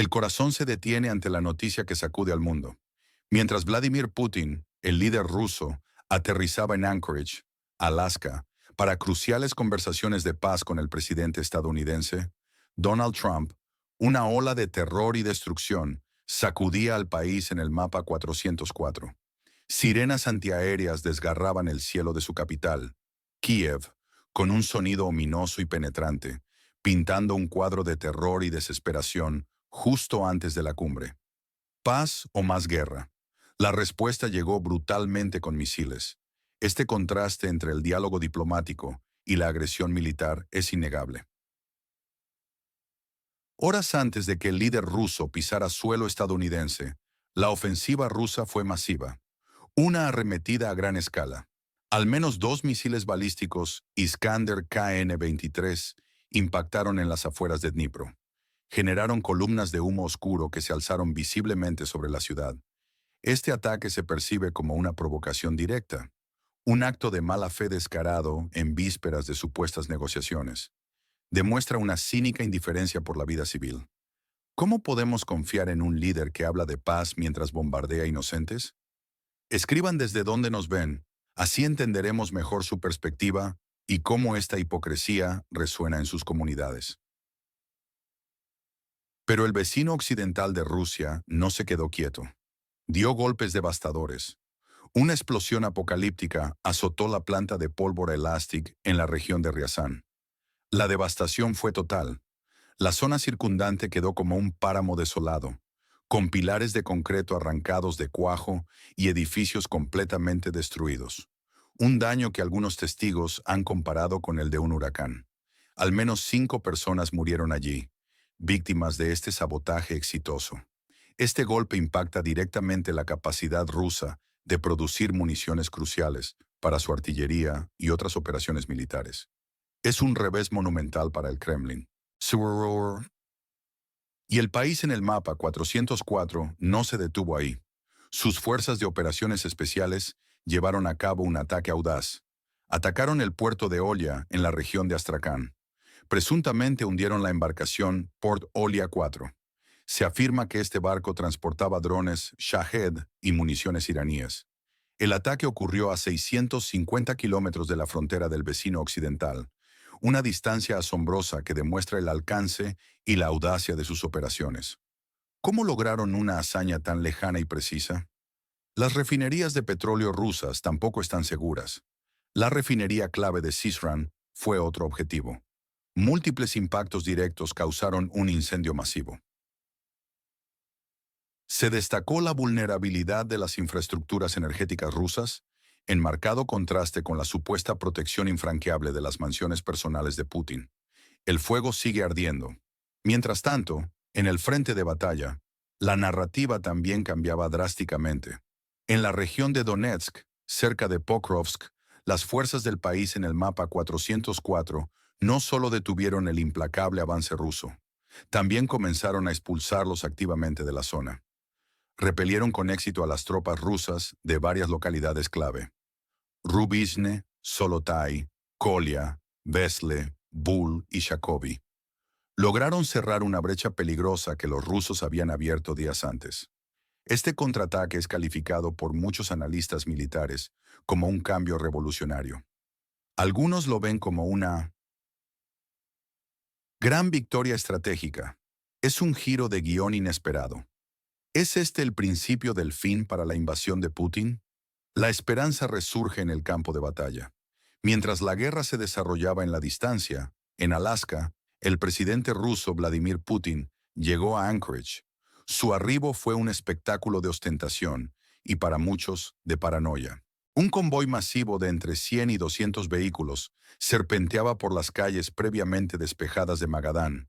El corazón se detiene ante la noticia que sacude al mundo. Mientras Vladimir Putin, el líder ruso, aterrizaba en Anchorage, Alaska, para cruciales conversaciones de paz con el presidente estadounidense, Donald Trump, una ola de terror y destrucción sacudía al país en el mapa 404. Sirenas antiaéreas desgarraban el cielo de su capital, Kiev, con un sonido ominoso y penetrante, pintando un cuadro de terror y desesperación justo antes de la cumbre. ¿Paz o más guerra? La respuesta llegó brutalmente con misiles. Este contraste entre el diálogo diplomático y la agresión militar es innegable. Horas antes de que el líder ruso pisara suelo estadounidense, la ofensiva rusa fue masiva. Una arremetida a gran escala. Al menos dos misiles balísticos Iskander KN-23 impactaron en las afueras de Dnipro. Generaron columnas de humo oscuro que se alzaron visiblemente sobre la ciudad. Este ataque se percibe como una provocación directa, un acto de mala fe descarado en vísperas de supuestas negociaciones. Demuestra una cínica indiferencia por la vida civil. ¿Cómo podemos confiar en un líder que habla de paz mientras bombardea inocentes? Escriban desde dónde nos ven, así entenderemos mejor su perspectiva y cómo esta hipocresía resuena en sus comunidades. Pero el vecino occidental de Rusia no se quedó quieto. Dio golpes devastadores. Una explosión apocalíptica azotó la planta de pólvora Elastic en la región de Ryazán. La devastación fue total. La zona circundante quedó como un páramo desolado, con pilares de concreto arrancados de cuajo y edificios completamente destruidos. Un daño que algunos testigos han comparado con el de un huracán. Al menos 5 personas murieron allí, víctimas de este sabotaje exitoso. Este golpe impacta directamente la capacidad rusa de producir municiones cruciales para su artillería y otras operaciones militares. Es un revés monumental para el Kremlin. Y el país en el mapa 404 no se detuvo ahí. Sus fuerzas de operaciones especiales llevaron a cabo un ataque audaz. Atacaron el puerto de Olia en la región de Astrakán. Presuntamente hundieron la embarcación Port Olia 4. Se afirma que este barco transportaba drones Shahed y municiones iraníes. El ataque ocurrió a 650 kilómetros de la frontera del vecino occidental, una distancia asombrosa que demuestra el alcance y la audacia de sus operaciones. ¿Cómo lograron una hazaña tan lejana y precisa? Las refinerías de petróleo rusas tampoco están seguras. La refinería clave de Syzran fue otro objetivo. Múltiples impactos directos causaron un incendio masivo. Se destacó la vulnerabilidad de las infraestructuras energéticas rusas, en marcado contraste con la supuesta protección infranqueable de las mansiones personales de Putin. El fuego sigue ardiendo. Mientras tanto, en el frente de batalla, la narrativa también cambiaba drásticamente. En la región de Donetsk, cerca de Pokrovsk, las fuerzas del país en el mapa 404 no solo detuvieron el implacable avance ruso, también comenzaron a expulsarlos activamente de la zona. Repelieron con éxito a las tropas rusas de varias localidades clave: Rubizhne, Solotai, Kolia, Vesle, Bul y Shakovy. Lograron cerrar una brecha peligrosa que los rusos habían abierto días antes. Este contraataque es calificado por muchos analistas militares como un cambio revolucionario. Algunos lo ven como una gran victoria estratégica. Es un giro de guión inesperado. ¿Es este el principio del fin para la invasión de Putin? La esperanza resurge en el campo de batalla. Mientras la guerra se desarrollaba en la distancia, en Alaska, el presidente ruso Vladimir Putin llegó a Anchorage. Su arribo fue un espectáculo de ostentación y para muchos de paranoia. Un convoy masivo de entre 100 y 200 vehículos serpenteaba por las calles previamente despejadas de Magadán,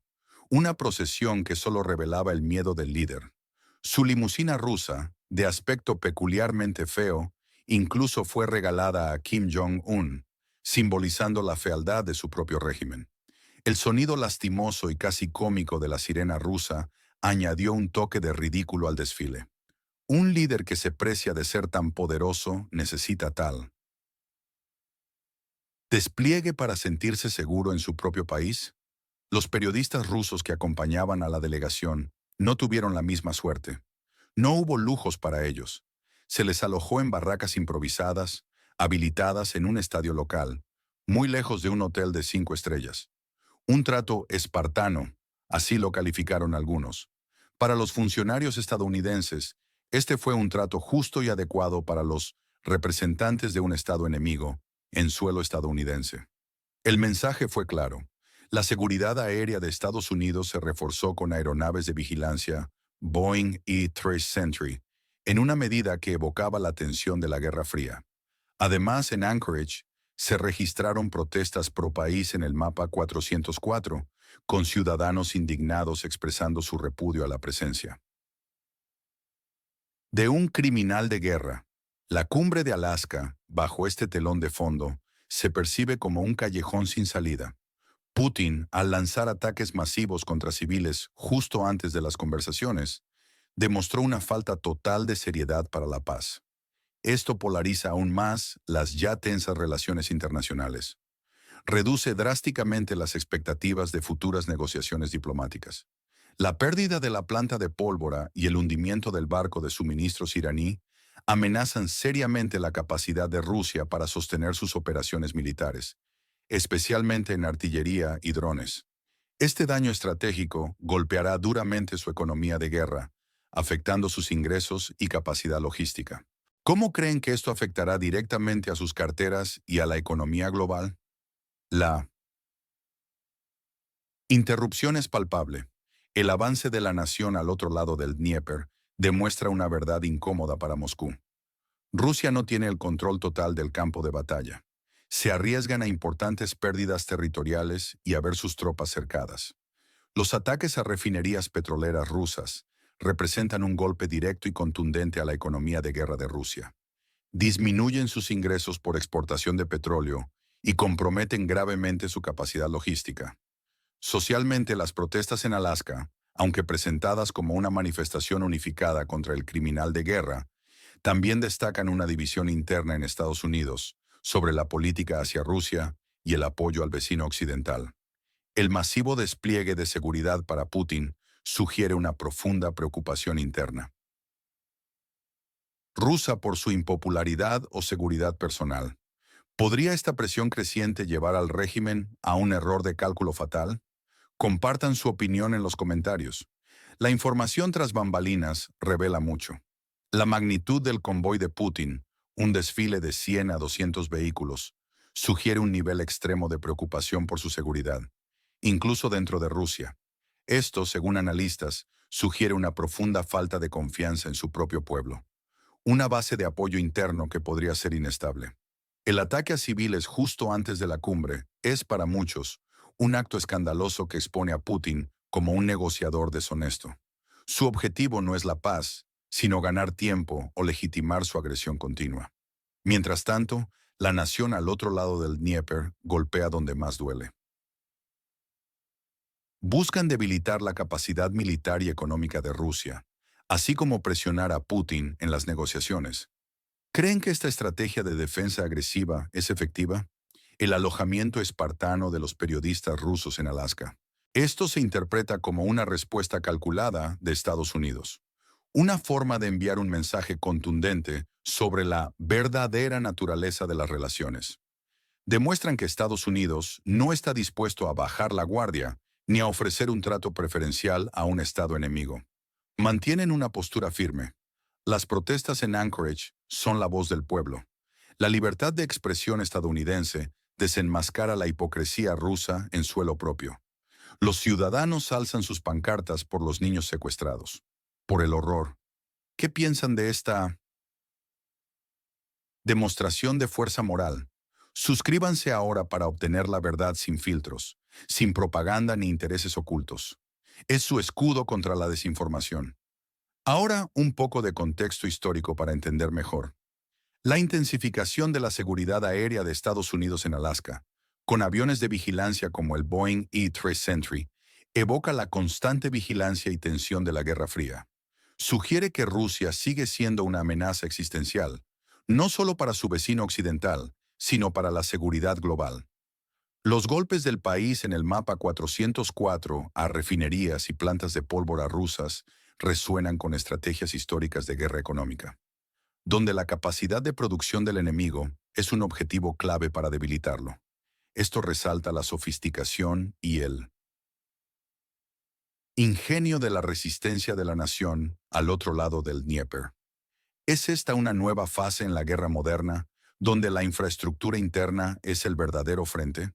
una procesión que solo revelaba el miedo del líder. Su limusina rusa, de aspecto peculiarmente feo, incluso fue regalada a Kim Jong-un, simbolizando la fealdad de su propio régimen. El sonido lastimoso y casi cómico de la sirena rusa añadió un toque de ridículo al desfile. Un líder que se precia de ser tan poderoso necesita tal despliegue para sentirse seguro en su propio país. Los periodistas rusos que acompañaban a la delegación No tuvieron la misma suerte. No hubo lujos para ellos. Se les alojó en barracas improvisadas, habilitadas en un estadio local, muy lejos de un hotel de 5 estrellas. Un trato espartano, así lo calificaron algunos. Para los funcionarios estadounidenses, este fue un trato justo y adecuado para los representantes de un estado enemigo en suelo estadounidense. El mensaje fue claro. La seguridad aérea de Estados Unidos se reforzó con aeronaves de vigilancia Boeing E-3 Sentry, en una medida que evocaba la tensión de la Guerra Fría. Además, en Anchorage, se registraron protestas pro-país en el mapa 404, con ciudadanos indignados expresando su repudio a la presencia de un criminal de guerra. La cumbre de Alaska, bajo este telón de fondo, se percibe como un callejón sin salida. Putin, al lanzar ataques masivos contra civiles justo antes de las conversaciones, demostró una falta total de seriedad para la paz. Esto polariza aún más las ya tensas relaciones internacionales. Reduce drásticamente las expectativas de futuras negociaciones diplomáticas. La pérdida de la planta de pólvora y el hundimiento del barco de suministros iraní amenazan seriamente la capacidad de Rusia para sostener sus operaciones militares, especialmente en artillería y drones. Este daño estratégico golpeará duramente su economía de guerra, afectando sus ingresos y capacidad logística. ¿Cómo creen que esto afectará directamente a sus carteras y a la economía global? La interrupción es palpable. El avance de la nación al otro lado del Dnieper demuestra una verdad incómoda para Moscú. Rusia no tiene el control total del campo de batalla. Se arriesgan a importantes pérdidas territoriales y a ver sus tropas cercadas. Los ataques a refinerías petroleras rusas representan un golpe directo y contundente a la economía de guerra de Rusia. Disminuyen sus ingresos por exportación de petróleo y comprometen gravemente su capacidad logística. Socialmente, las protestas en Alaska, aunque presentadas como una manifestación unificada contra el criminal de guerra, también destacan una división interna en Estados Unidos sobre la política hacia Rusia y el apoyo al vecino occidental. El masivo despliegue de seguridad para Putin sugiere una profunda preocupación interna. Rusa por su impopularidad o seguridad personal. ¿Podría esta presión creciente llevar al régimen a un error de cálculo fatal? Compartan su opinión en los comentarios. La información tras bambalinas revela mucho. La magnitud del convoy de Putin, un desfile de 100 a 200 vehículos, sugiere un nivel extremo de preocupación por su seguridad, incluso dentro de Rusia. Esto, según analistas, sugiere una profunda falta de confianza en su propio pueblo, una base de apoyo interno que podría ser inestable. El ataque a civiles justo antes de la cumbre es, para muchos, un acto escandaloso que expone a Putin como un negociador deshonesto. Su objetivo no es la paz, sino ganar tiempo o legitimar su agresión continua. Mientras tanto, la nación al otro lado del Dnieper golpea donde más duele. Buscan debilitar la capacidad militar y económica de Rusia, así como presionar a Putin en las negociaciones. ¿Creen que esta estrategia de defensa agresiva es efectiva? El alojamiento espartano de los periodistas rusos en Alaska. Esto se interpreta como una respuesta calculada de Estados Unidos. Una forma de enviar un mensaje contundente sobre la verdadera naturaleza de las relaciones. Demuestran que Estados Unidos no está dispuesto a bajar la guardia ni a ofrecer un trato preferencial a un Estado enemigo. Mantienen una postura firme. Las protestas en Anchorage son la voz del pueblo. La libertad de expresión estadounidense desenmascara la hipocresía rusa en suelo propio. Los ciudadanos alzan sus pancartas por los niños secuestrados, por el horror. ¿Qué piensan de esta demostración de fuerza moral? Suscríbanse ahora para obtener la verdad sin filtros, sin propaganda ni intereses ocultos. Es su escudo contra la desinformación. Ahora, un poco de contexto histórico para entender mejor. La intensificación de la seguridad aérea de Estados Unidos en Alaska, con aviones de vigilancia como el Boeing E-3 Sentry, evoca la constante vigilancia y tensión de la Guerra Fría. Sugiere que Rusia sigue siendo una amenaza existencial, no solo para su vecino occidental, sino para la seguridad global. Los golpes del país en el mapa 404 a refinerías y plantas de pólvora rusas resuenan con estrategias históricas de guerra económica, donde la capacidad de producción del enemigo es un objetivo clave para debilitarlo. Esto resalta la sofisticación y el ingenio de la resistencia de la nación al otro lado del Dnieper. ¿Es esta una nueva fase en la guerra moderna, donde la infraestructura interna es el verdadero frente?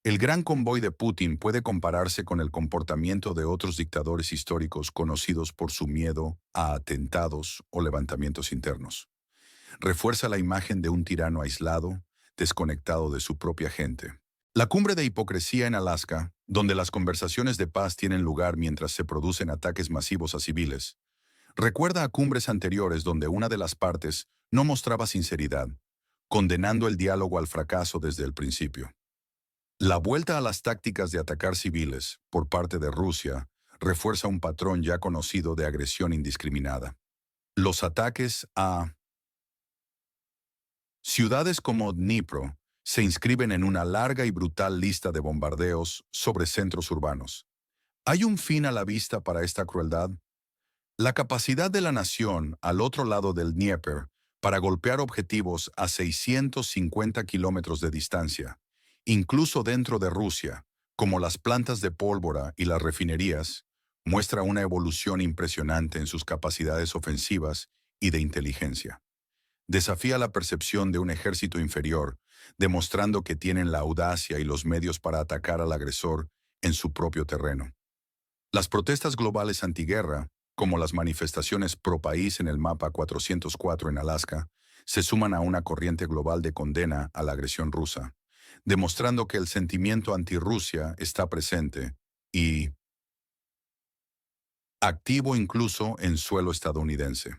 El gran convoy de Putin puede compararse con el comportamiento de otros dictadores históricos conocidos por su miedo a atentados o levantamientos internos. Refuerza la imagen de un tirano aislado, desconectado de su propia gente. La cumbre de hipocresía en Alaska, donde las conversaciones de paz tienen lugar mientras se producen ataques masivos a civiles, recuerda a cumbres anteriores donde una de las partes no mostraba sinceridad, condenando el diálogo al fracaso desde el principio. La vuelta a las tácticas de atacar civiles por parte de Rusia refuerza un patrón ya conocido de agresión indiscriminada. Los ataques a ciudades como Dnipro se inscriben en una larga y brutal lista de bombardeos sobre centros urbanos. ¿Hay un fin a la vista para esta crueldad? La capacidad de la nación al otro lado del Dnieper para golpear objetivos a 650 kilómetros de distancia, incluso dentro de Rusia, como las plantas de pólvora y las refinerías, muestra una evolución impresionante en sus capacidades ofensivas y de inteligencia. Desafía la percepción de un ejército inferior, demostrando que tienen la audacia y los medios para atacar al agresor en su propio terreno. Las protestas globales antiguerra, como las manifestaciones pro-país en el mapa 404 en Alaska, se suman a una corriente global de condena a la agresión rusa, demostrando que el sentimiento anti-Rusia está presente y activo incluso en suelo estadounidense.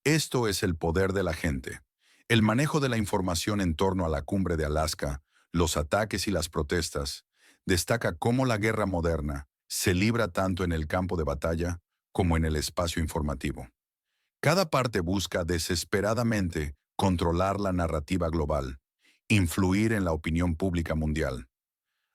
Esto es el poder de la gente. El manejo de la información en torno a la cumbre de Alaska, los ataques y las protestas, destaca cómo la guerra moderna se libra tanto en el campo de batalla como en el espacio informativo. Cada parte busca desesperadamente controlar la narrativa global, influir en la opinión pública mundial.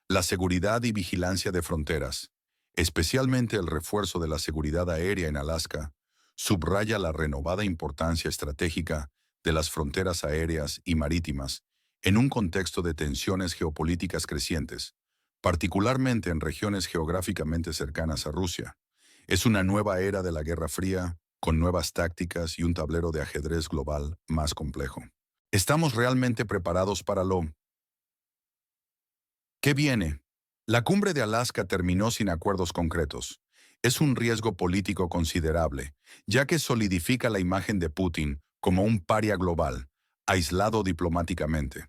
La seguridad y vigilancia de fronteras, especialmente el refuerzo de la seguridad aérea en Alaska, subraya la renovada importancia estratégica de las fronteras aéreas y marítimas en un contexto de tensiones geopolíticas crecientes, particularmente en regiones geográficamente cercanas a Rusia. Es una nueva era de la Guerra Fría, con nuevas tácticas y un tablero de ajedrez global más complejo. ¿Estamos realmente preparados para lo que viene? La cumbre de Alaska terminó sin acuerdos concretos. Es un riesgo político considerable, ya que solidifica la imagen de Putin como un paria global, aislado diplomáticamente.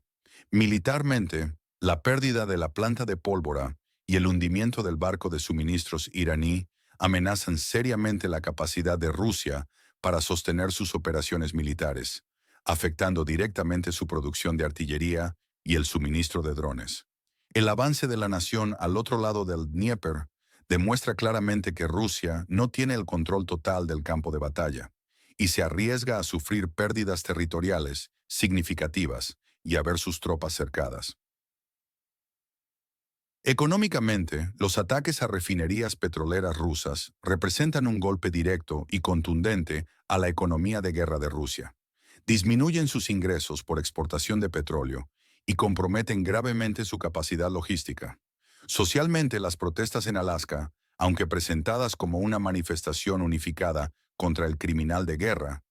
Militarmente, la pérdida de la planta de pólvora y el hundimiento del barco de suministros iraní amenazan seriamente la capacidad de Rusia para sostener sus operaciones militares, afectando directamente su producción de artillería y el suministro de drones. El avance de la nación al otro lado del Dnieper demuestra claramente que Rusia no tiene el control total del campo de batalla y se arriesga a sufrir pérdidas territoriales significativas y a ver sus tropas cercadas. Económicamente, los ataques a refinerías petroleras rusas representan un golpe directo y contundente a la economía de guerra de Rusia. Disminuyen sus ingresos por exportación de petróleo y comprometen gravemente su capacidad logística. Socialmente, las protestas en Alaska, aunque presentadas como una manifestación unificada contra el criminal de guerra,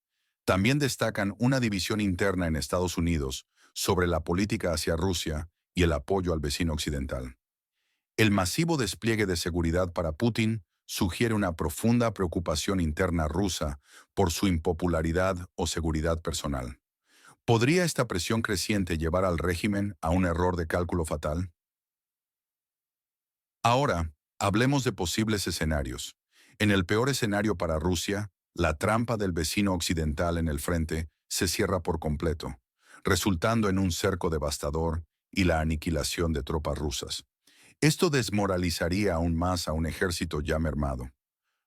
también destacan una división interna en Estados Unidos sobre la política hacia Rusia y el apoyo al vecino occidental. El masivo despliegue de seguridad para Putin sugiere una profunda preocupación interna rusa por su impopularidad o seguridad personal. ¿Podría esta presión creciente llevar al régimen a un error de cálculo fatal? Ahora, hablemos de posibles escenarios. En el peor escenario para Rusia, la trampa del vecino occidental en el frente se cierra por completo, resultando en un cerco devastador y la aniquilación de tropas rusas. Esto desmoralizaría aún más a un ejército ya mermado.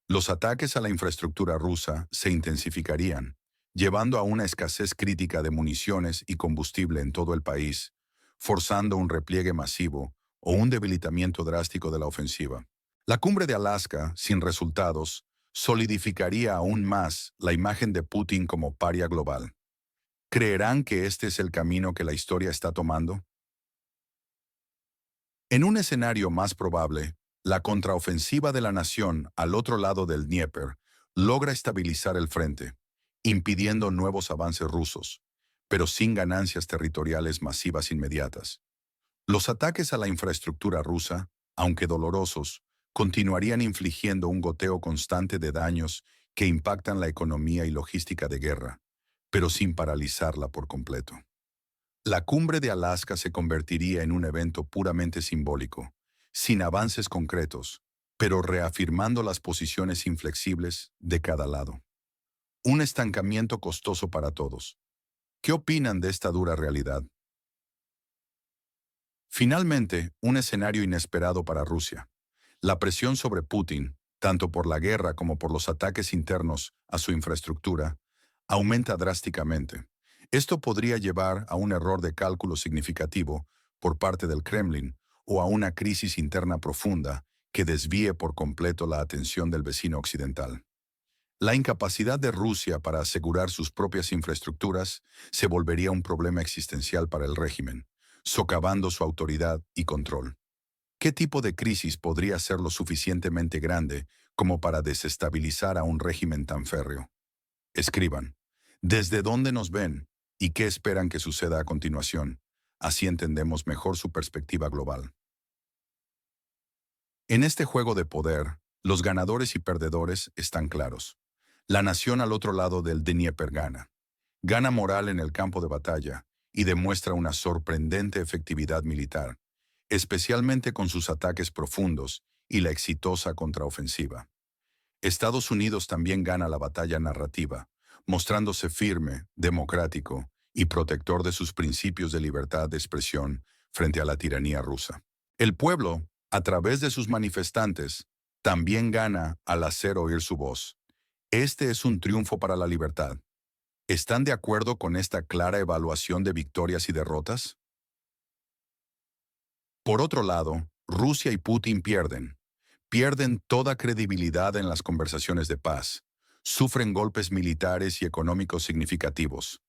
Los ataques a la infraestructura rusa se intensificarían, llevando a una escasez crítica de municiones y combustible en todo el país, forzando un repliegue masivo o un debilitamiento drástico de la ofensiva. La cumbre de Alaska, sin resultados, solidificaría aún más la imagen de Putin como paria global. ¿Creerán que este es el camino que la historia está tomando? En un escenario más probable, la contraofensiva de la nación al otro lado del Dnieper logra estabilizar el frente, impidiendo nuevos avances rusos, pero sin ganancias territoriales masivas inmediatas. Los ataques a la infraestructura rusa, aunque dolorosos, continuarían infligiendo un goteo constante de daños que impactan la economía y logística de guerra, pero sin paralizarla por completo. La cumbre de Alaska se convertiría en un evento puramente simbólico, sin avances concretos, pero reafirmando las posiciones inflexibles de cada lado. Un estancamiento costoso para todos. ¿Qué opinan de esta dura realidad? Finalmente, un escenario inesperado para Rusia. La presión sobre Putin, tanto por la guerra como por los ataques internos a su infraestructura, aumenta drásticamente. Esto podría llevar a un error de cálculo significativo por parte del Kremlin o a una crisis interna profunda que desvíe por completo la atención del vecino occidental. La incapacidad de Rusia para asegurar sus propias infraestructuras se volvería un problema existencial para el régimen, socavando su autoridad y control. ¿Qué tipo de crisis podría ser lo suficientemente grande como para desestabilizar a un régimen tan férreo? Escriban. ¿Desde dónde nos ven y qué esperan que suceda a continuación? Así entendemos mejor su perspectiva global. En este juego de poder, los ganadores y perdedores están claros. La nación al otro lado del Dnieper gana. Gana moral en el campo de batalla y demuestra una sorprendente efectividad militar, especialmente con sus ataques profundos y la exitosa contraofensiva. Estados Unidos también gana la batalla narrativa, mostrándose firme, democrático y protector de sus principios de libertad de expresión frente a la tiranía rusa. El pueblo, a través de sus manifestantes, también gana al hacer oír su voz. Este es un triunfo para la libertad. ¿Están de acuerdo con esta clara evaluación de victorias y derrotas? Por otro lado, Rusia y Putin pierden toda credibilidad en las conversaciones de paz, sufren golpes militares y económicos significativos.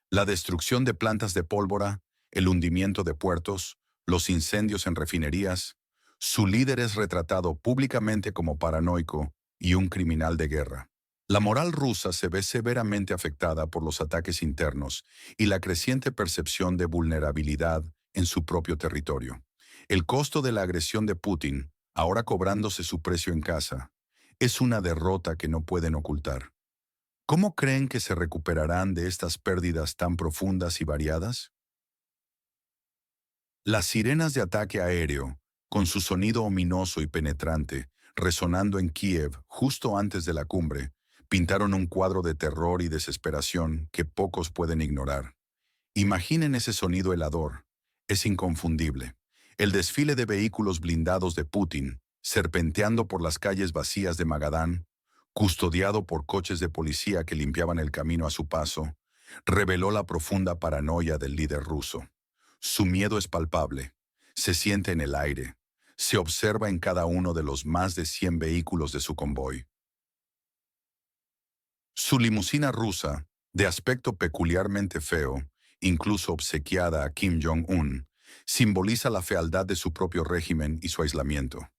La destrucción de plantas de pólvora, el hundimiento de puertos, los incendios en refinerías. Su líder es retratado públicamente como paranoico y un criminal de guerra. La moral rusa se ve severamente afectada por los ataques internos y la creciente percepción de vulnerabilidad en su propio territorio. El costo de la agresión de Putin, ahora cobrándose su precio en casa, es una derrota que no pueden ocultar. ¿Cómo creen que se recuperarán de estas pérdidas tan profundas y variadas? Las sirenas de ataque aéreo, con su sonido ominoso y penetrante, resonando en Kiev justo antes de la cumbre, pintaron un cuadro de terror y desesperación que pocos pueden ignorar. Imaginen ese sonido helador. Es inconfundible. El desfile de vehículos blindados de Putin, serpenteando por las calles vacías de Magadán, custodiado por coches de policía que limpiaban el camino a su paso, reveló la profunda paranoia del líder ruso. Su miedo es palpable, se siente en el aire, se observa en cada uno de los más de 100 vehículos de su convoy. Su limusina rusa, de aspecto peculiarmente feo, incluso obsequiada a Kim Jong-un, simboliza la fealdad de su propio régimen y su aislamiento.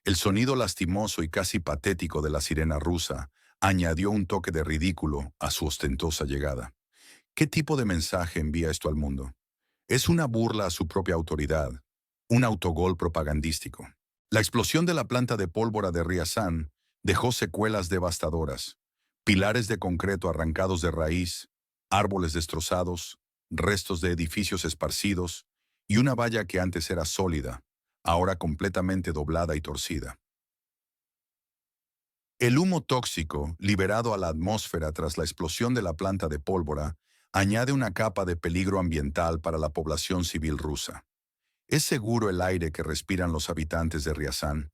El sonido lastimoso y casi patético de la sirena rusa añadió un toque de ridículo a su ostentosa llegada. ¿Qué tipo de mensaje envía esto al mundo? Es una burla a su propia autoridad, un autogol propagandístico. La explosión de la planta de pólvora de Ryazan dejó secuelas devastadoras, pilares de concreto arrancados de raíz, árboles destrozados, restos de edificios esparcidos y una valla que antes era sólida, ahora completamente doblada y torcida. El humo tóxico, liberado a la atmósfera tras la explosión de la planta de pólvora, añade una capa de peligro ambiental para la población civil rusa. ¿Es seguro el aire que respiran los habitantes de Ryazán?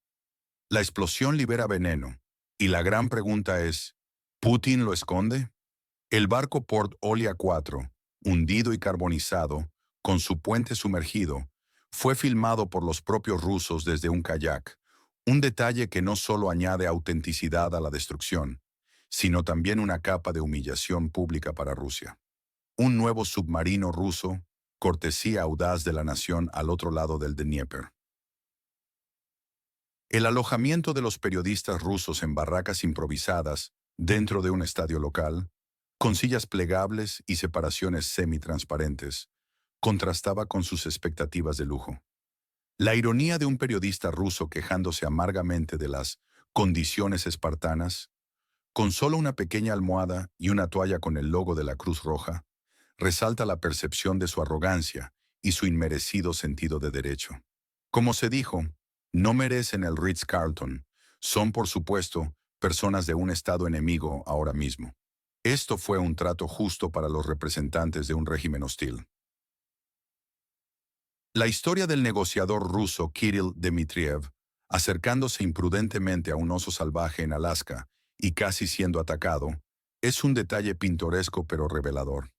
La explosión libera veneno, y la gran pregunta es, ¿Putin lo esconde? El barco Port Olia 4, hundido y carbonizado, con su puente sumergido, fue filmado por los propios rusos desde un kayak, un detalle que no solo añade autenticidad a la destrucción, sino también una capa de humillación pública para Rusia. Un nuevo submarino ruso, cortesía audaz de la nación al otro lado del Dnieper. El alojamiento de los periodistas rusos en barracas improvisadas dentro de un estadio local, con sillas plegables y separaciones semitransparentes, contrastaba con sus expectativas de lujo. La ironía de un periodista ruso quejándose amargamente de las condiciones espartanas, con solo una pequeña almohada y una toalla con el logo de la Cruz Roja, resalta la percepción de su arrogancia y su inmerecido sentido de derecho. Como se dijo, no merecen el Ritz-Carlton, son por supuesto personas de un estado enemigo ahora mismo. Esto fue un trato justo para los representantes de un régimen hostil. La historia del negociador ruso Kirill Dmitriev, acercándose imprudentemente a un oso salvaje en Alaska y casi siendo atacado, es un detalle pintoresco pero revelador.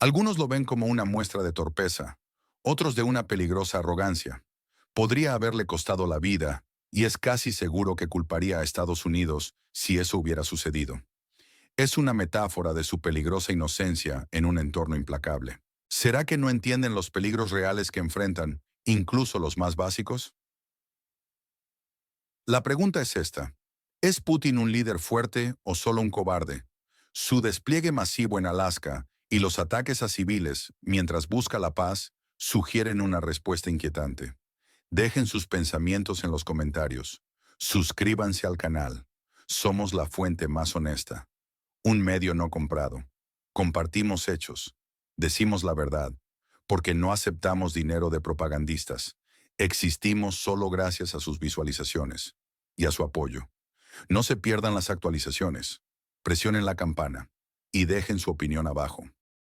Algunos lo ven como una muestra de torpeza, otros de una peligrosa arrogancia. Podría haberle costado la vida, y es casi seguro que culparía a Estados Unidos si eso hubiera sucedido. Es una metáfora de su peligrosa inocencia en un entorno implacable. ¿Será que no entienden los peligros reales que enfrentan, incluso los más básicos? La pregunta es esta. ¿Es Putin un líder fuerte o solo un cobarde? Su despliegue masivo en Alaska y los ataques a civiles, mientras busca la paz, sugieren una respuesta inquietante. Dejen sus pensamientos en los comentarios. Suscríbanse al canal. Somos la fuente más honesta. Un medio no comprado. Compartimos hechos. Decimos la verdad. Porque no aceptamos dinero de propagandistas. Existimos solo gracias a sus visualizaciones y a su apoyo. No se pierdan las actualizaciones. Presionen la campana y dejen su opinión abajo.